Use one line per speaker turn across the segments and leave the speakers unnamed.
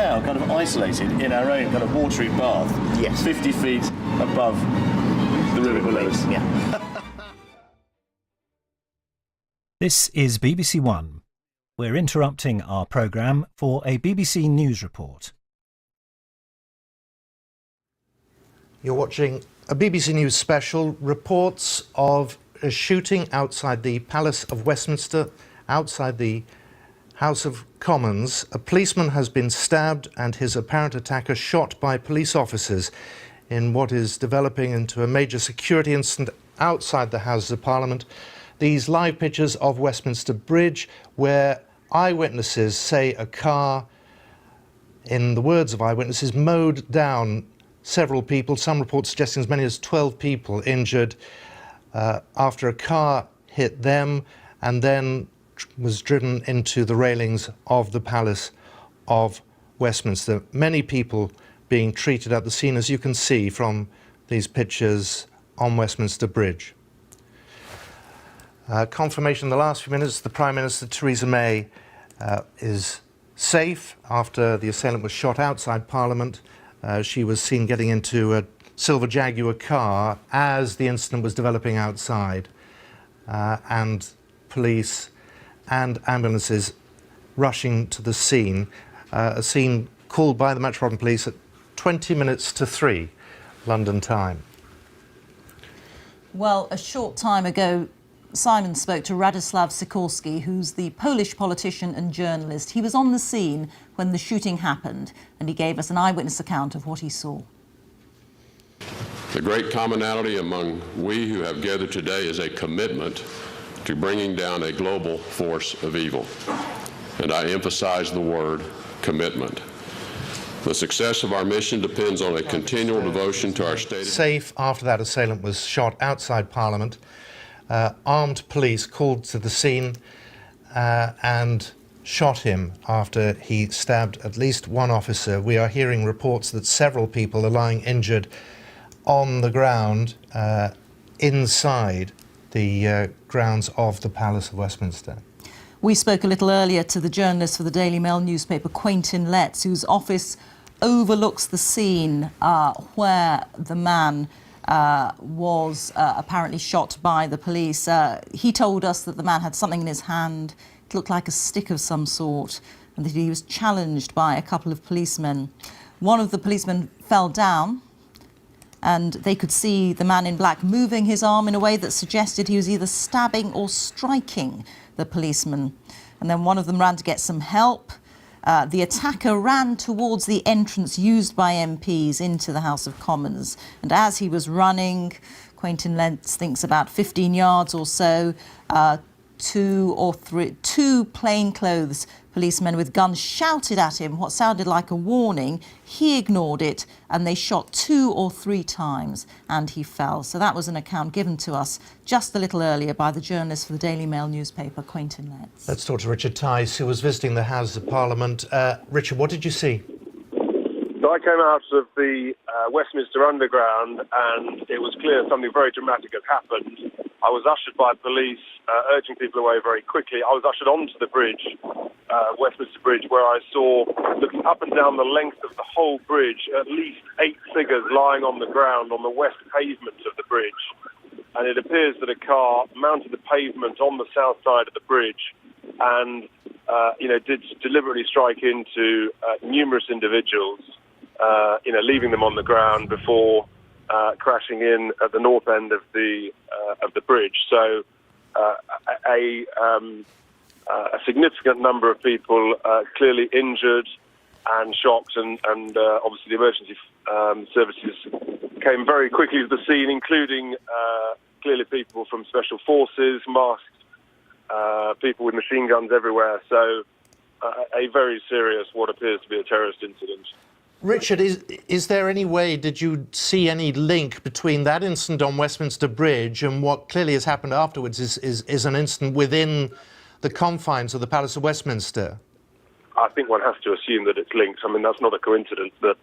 now kind of isolated in our own kind of watery bath,
Yes.
50 feet above the river below us.
Yeah.
This is BBC One. We're interrupting our programme for a BBC News report.
You're watching a BBC News special. Reports of a shooting outside the Palace of Westminster, outside the House of Commons. A policeman has been stabbed and his apparent attacker shot by police officers in what is developing into a major security incident outside the Houses of Parliament. These live pictures of Westminster Bridge, where eyewitnesses say a car, in the words of eyewitnesses, mowed down several people, some reports suggesting as many as 12 people injured after a car hit them and then was driven into the railings of the Palace of Westminster. Many people being treated at the scene, as you can see from these pictures on Westminster Bridge. Confirmation in the last few minutes, the Prime Minister, Theresa May, is safe after the assailant was shot outside Parliament. She was seen getting into a silver Jaguar car as the incident was developing outside, and police and ambulances rushing to the scene, a scene called by the Metropolitan Police at 20 minutes to 3 London time.
Well, a short time ago, Simon spoke to Radoslaw Sikorski, who's the Polish politician and journalist. He was on the scene when the shooting happened, and he gave us an eyewitness account of what he saw.
The great commonality among we who have gathered today is a commitment to bringing down a global force of evil. And I emphasize the word commitment. The success of our mission depends on a continual devotion to our state.
Safe after that assailant was shot outside Parliament. Armed police called to the scene and shot him after he stabbed at least one officer. We are hearing reports that several people are lying injured on the ground inside the grounds of the Palace of Westminster.
We spoke a little earlier to the journalist for the Daily Mail newspaper, Quentin Letts, whose office overlooks the scene where the man was apparently shot by the police. He told us that the man had something in his hand. It looked like a stick of some sort, and that he was challenged by a couple of policemen. One of the policemen fell down, and they could see the man in black moving his arm in a way that suggested he was either stabbing or striking the policeman. And then one of them ran to get some help. The attacker ran towards the entrance used by MPs into the House of Commons. And as he was running, Quentin Letts thinks about 15 yards or so, two plainclothes policemen with guns shouted at him what sounded like a warning. He ignored it, and they shot 2 or 3 times, and he fell. So that was an account given to us just a little earlier by the journalist for the Daily Mail newspaper, Quentin Letts.
Let's talk to Richard Tice, who was visiting the Houses of Parliament. Richard, what did you see?
So I came out of the Westminster Underground, and it was clear something very dramatic had happened. I was ushered by police, urging people away very quickly. I was ushered onto the bridge, Westminster Bridge, where I saw, looking up and down the length of the whole bridge, at least 8 figures lying on the ground on the west pavement of the bridge. And it appears that a car mounted the pavement on the south side of the bridge and, did deliberately strike into numerous individuals, leaving them on the ground before crashing in at the north end of the bridge. So a significant number of people clearly injured and shocked, and obviously the emergency services came very quickly to the scene, including clearly people from special forces, masked people with machine guns everywhere. So a very serious, what appears to be a terrorist incident.
Richard, is there any way, did you see any link between that incident on Westminster Bridge and what clearly has happened afterwards is an incident within the confines of the Palace of Westminster?
I think one has to assume that it's linked. I mean, that's not a coincidence that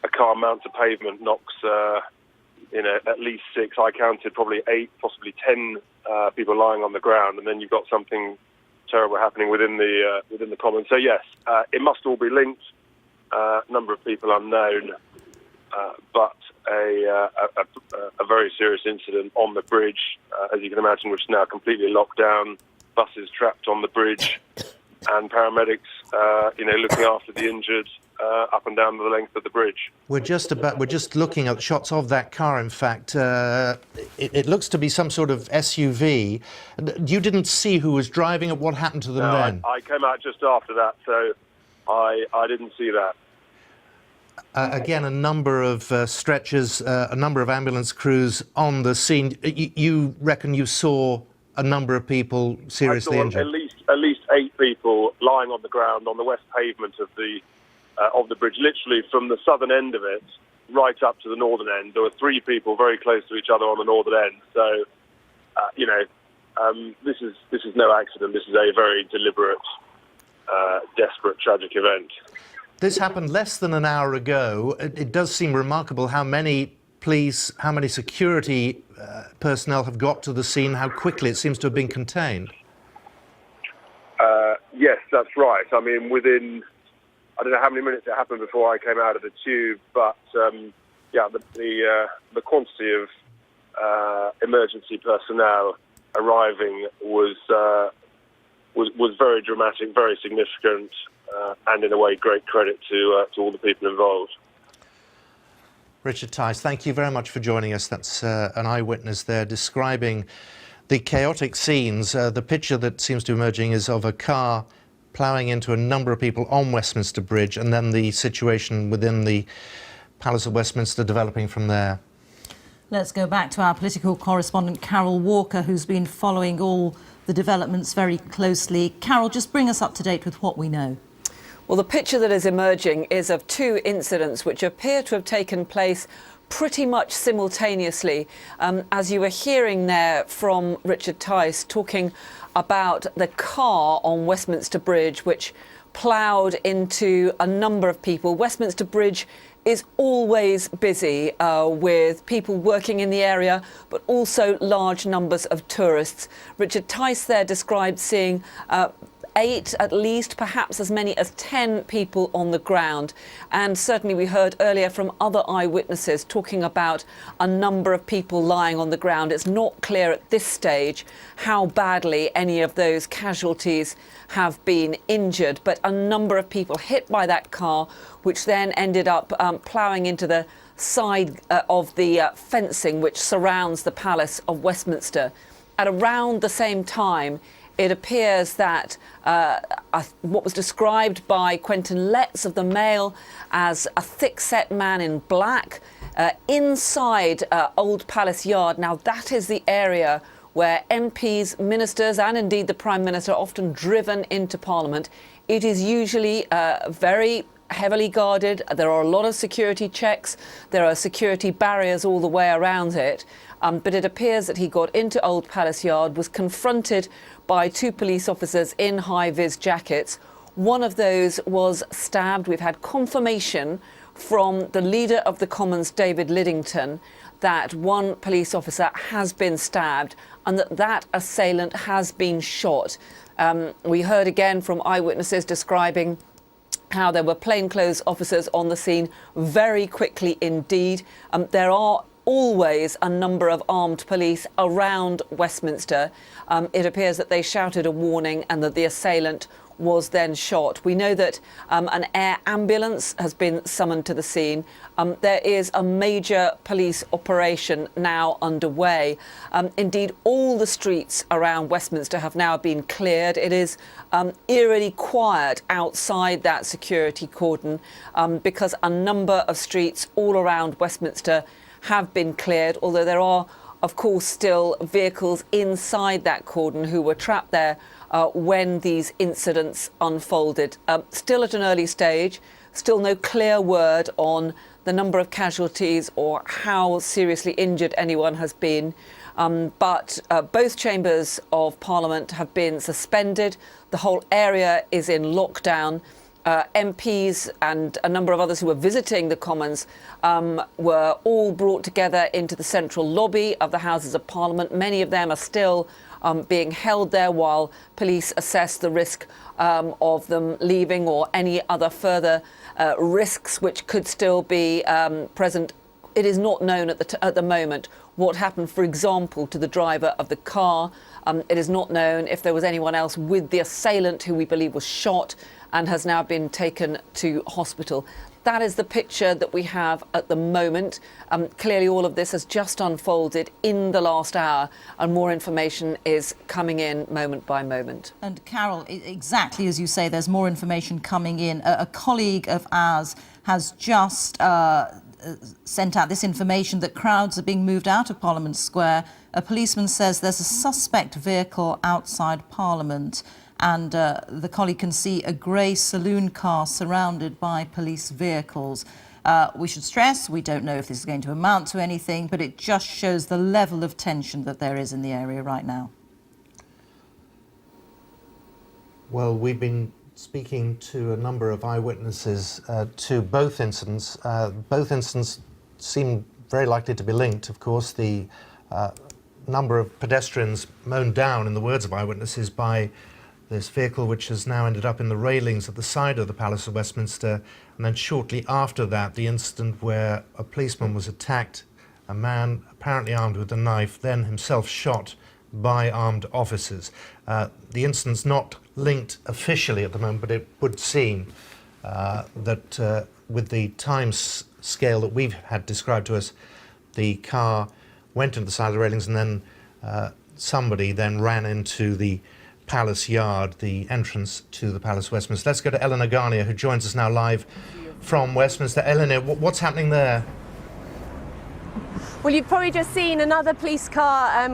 a car mounts a pavement, knocks, at least 6, I counted probably 8, possibly 10 people lying on the ground, and then you've got something terrible happening within the Commons. So yes, it must all be linked. number of people unknown, but a very serious incident on the bridge, as you can imagine, which is now completely locked down, buses trapped on the bridge, and paramedics, looking after the injured up and down the length of the bridge.
We're just looking at shots of that car. In fact, it looks to be some sort of SUV. You didn't see who was driving it. What happened to them then?
I came out just after that, so I didn't see that.
Again, a number of stretchers, a number of ambulance crews on the scene. You reckon you saw a number of people seriously injured?
At least 8 people lying on the ground on the west pavement of the bridge, literally from the southern end of it right up to the northern end. There were 3 people very close to each other on the northern end. So, this is no accident. This is a very deliberate, desperate, tragic event.
This happened less than an hour ago. It does seem remarkable how many police, how many security personnel have got to the scene, how quickly it seems to have been contained.
Yes, that's right. I mean, within, I don't know how many minutes it happened before I came out of the tube, but the quantity of emergency personnel arriving was very dramatic, very significant, and in a way great credit to all the people involved.
Richard Tice, thank you very much for joining us. That's an eyewitness there describing the chaotic scenes. The picture that seems to be emerging is of a car ploughing into a number of people on Westminster Bridge, and then the situation within the Palace of Westminster developing from there.
Let's go back to our political correspondent, Carol Walker, who's been following all the developments very closely. Carol, just bring us up to date with what we know.
Well, the picture that is emerging is of 2 incidents which appear to have taken place pretty much simultaneously. As you were hearing there from Richard Tice talking about the car on Westminster Bridge which ploughed into a number of people. Westminster Bridge is always busy with people working in the area, but also large numbers of tourists. Richard Tice there described seeing 8, at least, perhaps as many as 10 people on the ground. And certainly we heard earlier from other eyewitnesses talking about a number of people lying on the ground. It's not clear at this stage how badly any of those casualties have been injured, but a number of people hit by that car, which then ended up ploughing into the side of the fencing which surrounds the Palace of Westminster. At around the same time, it appears that what was described by Quentin Letts of the Mail as a thick-set man in black inside Old Palace Yard. Now, that is the area where MPs, ministers and indeed the Prime Minister are often driven into Parliament. It is usually very heavily guarded. There are a lot of security checks. There are security barriers all the way around it. But it appears that he got into Old Palace Yard, was confronted by 2 police officers in high-vis jackets. One of those was stabbed. We've had confirmation from the Leader of the Commons, David Lidington, that one police officer has been stabbed and that assailant has been shot. We heard again from eyewitnesses describing how there were plainclothes officers on the scene very quickly indeed. There are always a number of armed police around Westminster. It appears that they shouted a warning and that the assailant was then shot. We know that an air ambulance has been summoned to the scene. There is a major police operation now underway. Indeed, all the streets around Westminster have now been cleared. It is eerily quiet outside that security cordon because a number of streets all around Westminster have been cleared, although there are, of course, still vehicles inside that cordon who were trapped there when these incidents unfolded. Still at an early stage, still no clear word on the number of casualties or how seriously injured anyone has been. But both chambers of Parliament have been suspended. The whole area is in lockdown. MPs and a number of others who were visiting the Commons were all brought together into the central lobby of the Houses of Parliament. Many of them are still being held there while police assess the risk of them leaving or any other further risks which could still be present. It is not known at the moment what happened, for example, to the driver of the car. It is not known if there was anyone else with the assailant who we believe was shot and has now been taken to hospital. That is the picture that we have at the moment. Clearly all of this has just unfolded in the last hour and more information is coming in moment by moment.
And Carol, exactly as you say, there's more information coming in. A colleague of ours has just sent out this information that crowds are being moved out of Parliament Square. A policeman says there's a suspect vehicle outside Parliament, and the colleague can see a grey saloon car surrounded by police vehicles. We should stress, we don't know if this is going to amount to anything, but it just shows the level of tension that there is in the area right now.
Well, we've been speaking to a number of eyewitnesses to both incidents. Both incidents seem very likely to be linked. Of course, the number of pedestrians mown down, in the words of eyewitnesses, by this vehicle which has now ended up in the railings at the side of the Palace of Westminster, and then shortly after that the incident where a policeman was attacked, a man apparently armed with a knife, then himself shot by armed officers. The incident's not linked officially at the moment, but it would seem that with the time scale that we've had described to us, the car went into the side of the railings and then somebody then ran into the Palace Yard, the entrance to the Palace of Westminster. Let's go to Eleanor Garnier, who joins us now live from Westminster. Eleanor, what's happening there?
Well, you've probably just seen another police car